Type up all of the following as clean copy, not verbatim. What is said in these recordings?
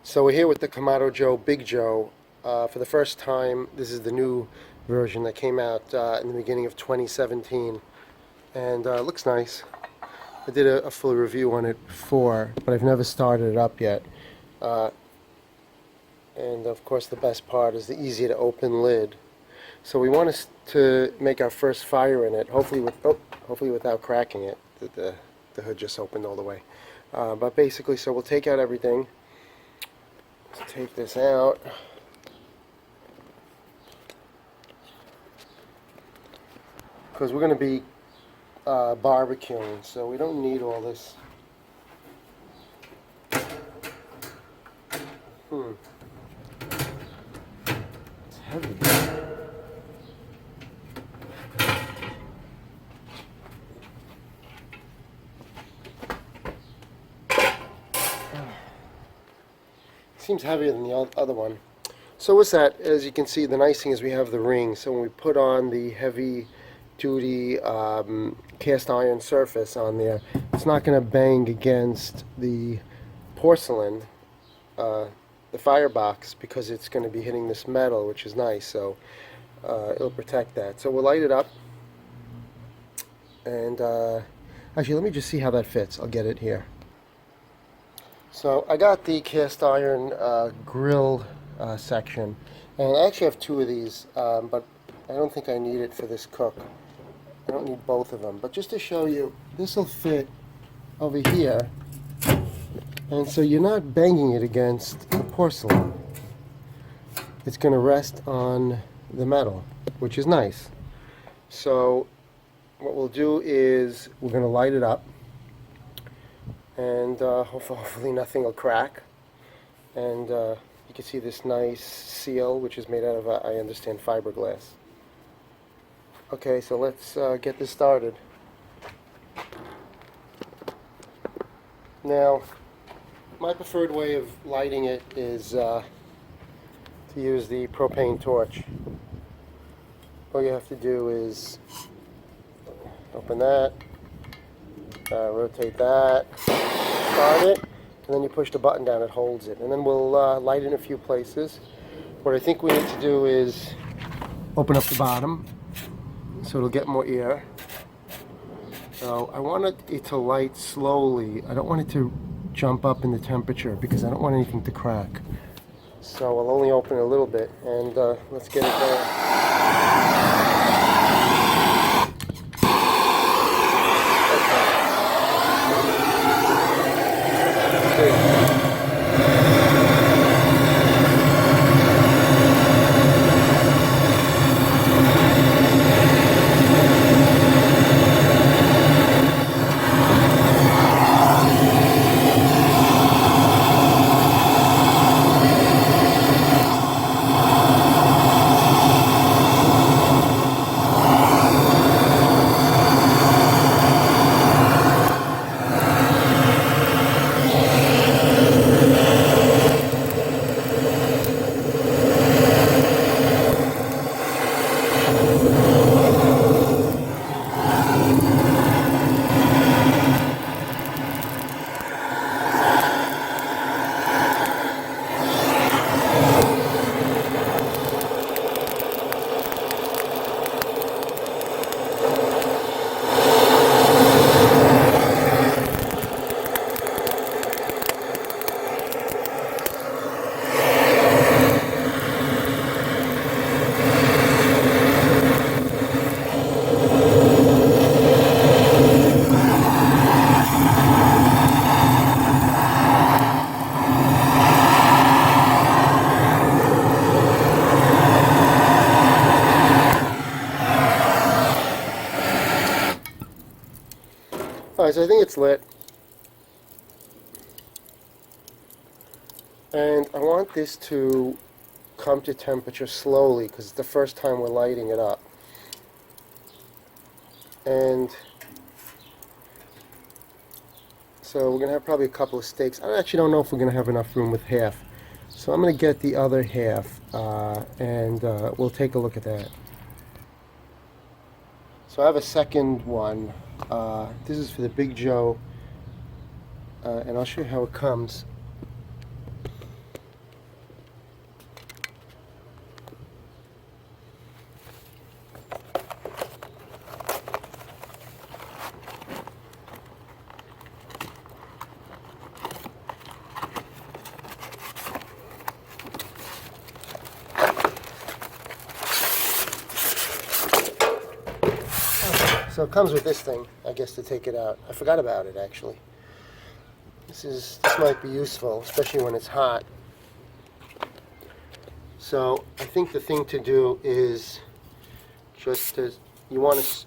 So we're here with the Kamado Joe, Big Joe. For the first time, this is the new version that came out in the beginning of 2017, and it looks nice. I did a full review on it before, but I've never started it up yet. And of course, the best part is the easy to open lid. So we want to make our first fire in it, hopefully without cracking it. The hood just opened all the way. But basically, so we'll take out everything. Let's take this out. Because we're going to be barbecuing, so we don't need all this. It's heavy. Seems heavier than the other one. So with that, as you can see, the nice thing is we have the ring. So when we put on the heavy-duty cast iron surface on there, it's not going to bang against the porcelain, the firebox, because it's going to be hitting this metal, which is nice. So it'll protect that. So we'll light it up. And actually, let me just see how that fits. I'll get it here. So I got the cast iron grill section, and I actually have two of these, but I don't think I need it for this cook. I don't need both of them, but just to show you, this will fit over here, and so you're not banging it against the porcelain. It's going to rest on the metal, which is nice. So what we'll do is we're going to light it up, and hopefully nothing will crack. And you can see this nice seal, which is made out of, I understand, fiberglass. Okay, so let's get this started. Now, my preferred way of lighting it is to use the propane torch. All you have to do is open that, rotate that, start it, and then you push the button down, it holds it. And then we'll light it in a few places. What I think we need to do is open up the bottom so it'll get more air. So I want it to light slowly. I don't want it to jump up in the temperature because I don't want anything to crack. So I'll only open it a little bit, and let's get it going. Alright, so I think it's lit. And I want this to come to temperature slowly because it's the first time we're lighting it up. And so we're going to have probably a couple of steaks. I actually don't know if we're going to have enough room with half. So I'm going to get the other half, and we'll take a look at that. So I have a second one. This is for the Big Joe, and I'll show you how it comes. So it comes with this thing, I guess, to take it out. I forgot about it, actually. This might be useful, especially when it's hot. So I think the thing to do is you want to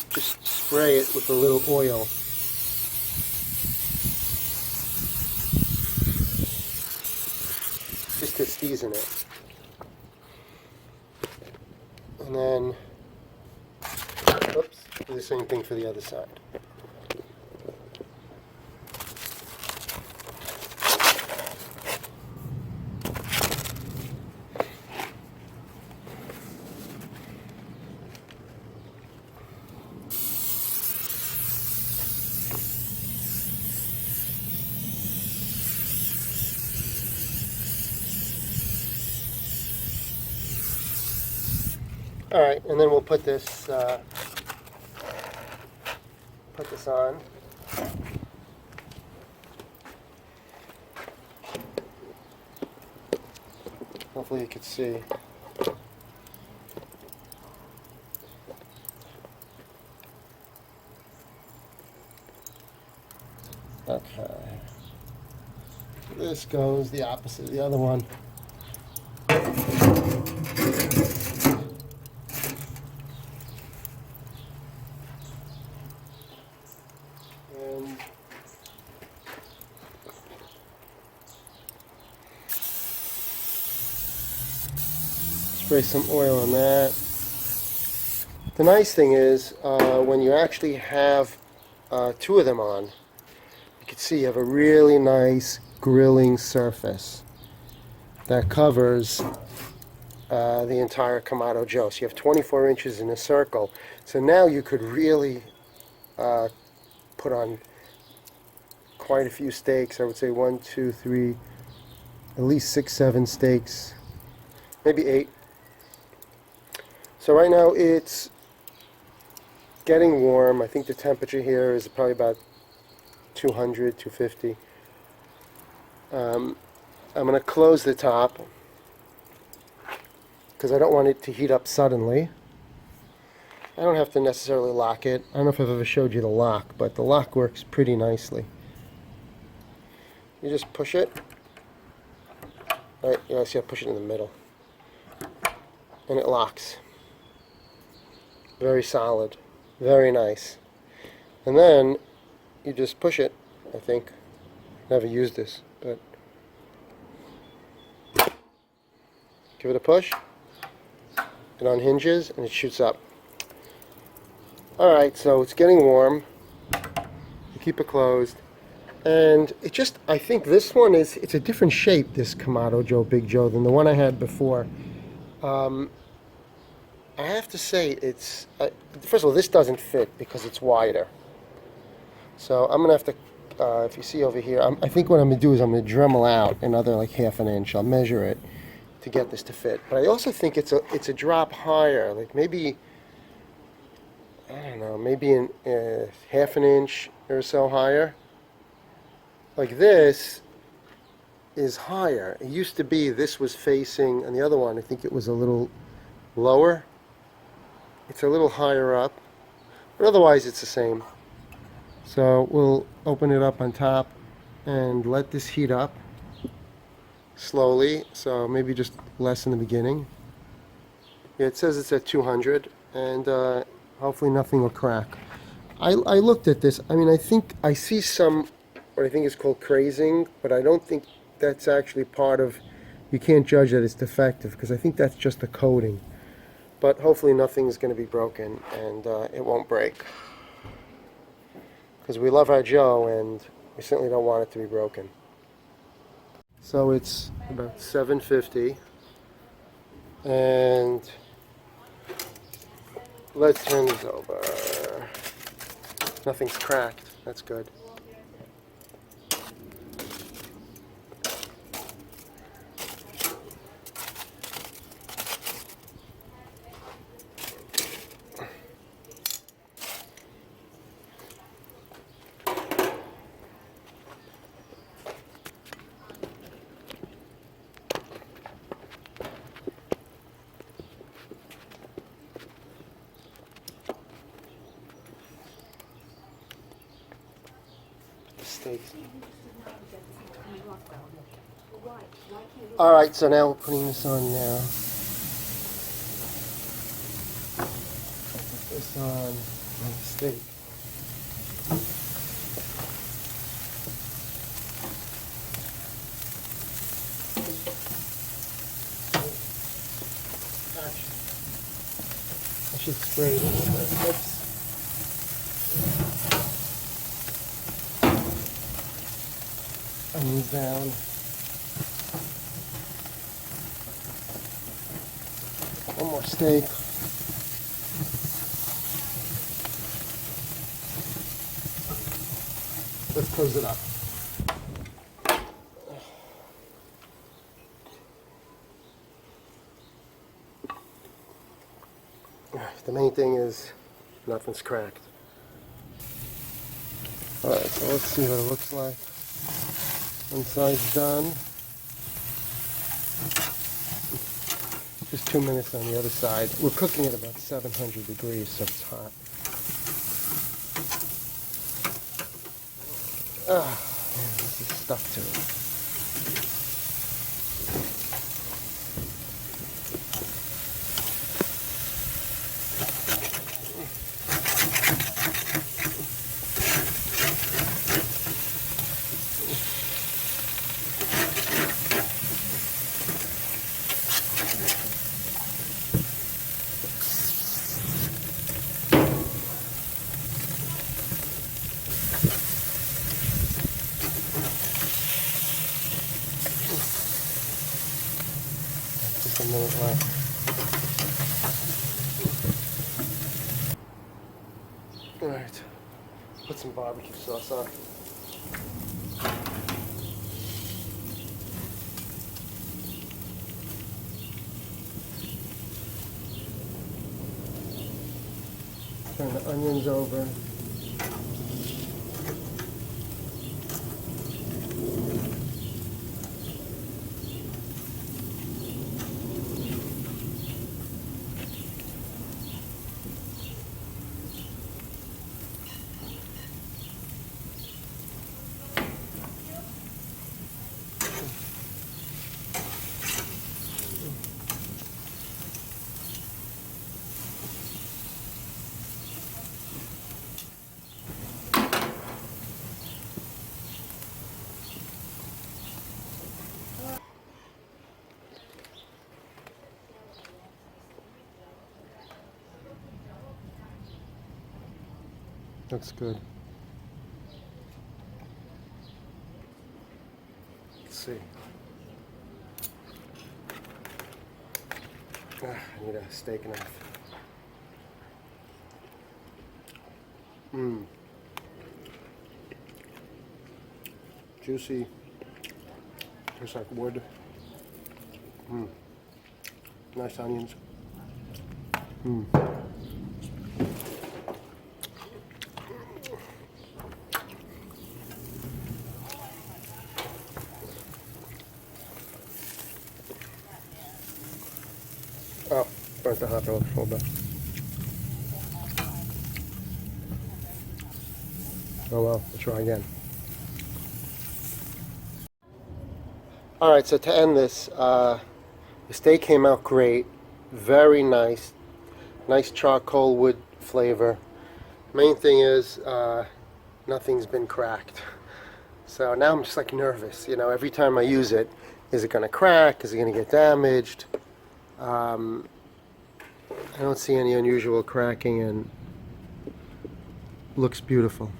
just spray it with a little oil. Just to season it. And then, oops, do the same thing for the other side. All right, and then we'll put this on. Hopefully you can see. Okay. This goes the opposite of the other one. And spray some oil on that. The nice thing is when you actually have two of them on, you can see you have a really nice grilling surface that covers the entire Kamado Joe. So you have 24 inches in a circle. So now you could really put on quite a few steaks. I would say 1, 2, 3, at least 6, 7 steaks, maybe 8. So right now it's getting warm. I think the temperature here is probably about 200, 250. I'm going to close the top because I don't want it to heat up suddenly. I don't have to necessarily lock it. I don't know if I've ever showed you the lock, but the lock works pretty nicely. You just push it. Right, yeah, see I push it in the middle. And it locks. Very solid. Very nice. And then you just push it, I think. Never used this, but give it a push. It unhinges and it shoots up. Alright, so it's getting warm. You keep it closed. And it just, I think this one it's a different shape, this Kamado Joe Big Joe, than the one I had before. I have to say it's, first of all, this doesn't fit because it's wider. So I'm going to have to, if you see over here, I think what I'm going to do is I'm going to Dremel out another like ½ an inch. I'll measure it to get this to fit. But I also think it's a drop higher, like maybe, I don't know, maybe ½ an inch or so higher. Like this is higher. It used to be this was facing, and the other one I think it was a little lower. It's a little higher up, but otherwise it's the same. So we'll open it up on top and let this heat up slowly, so maybe just less in the beginning. Yeah, it says it's at 200, and hopefully nothing will crack. I looked at this. I mean, I think I see some what I think is called crazing, but I don't think that's actually part of, you can't judge that it's defective because I think that's just the coating. But hopefully nothing's going to be broken and it won't break. Because we love our Joe and we certainly don't want it to be broken. So it's about 7:50 and let's turn this over. Nothing's cracked. That's good. steaks. Alright, so now we're putting this on now. Put this on the steak. I should spray it a little bit. Oops. Onions down. One more steak. Let's close it up. The main thing is nothing's cracked. Alright, so let's see what it looks like. One side's done. Just 2 minutes on the other side. We're cooking at about 700 degrees, so it's hot. This is stuck to it. Just a minute left. Alright, put some barbecue sauce on. Turn the onions over. Looks good. Let's see. I need a steak knife. Juicy. Tastes like wood. Nice onions. Oh, burnt the hot dog a little bit. Oh well, we'll try again. Alright, so to end this, the steak came out great. Very nice. Nice charcoal wood flavor. Main thing is, nothing's been cracked. So now I'm just like nervous, you know, every time I use it. Is it going to crack? Is it going to get damaged? I don't see any unusual cracking, and looks beautiful.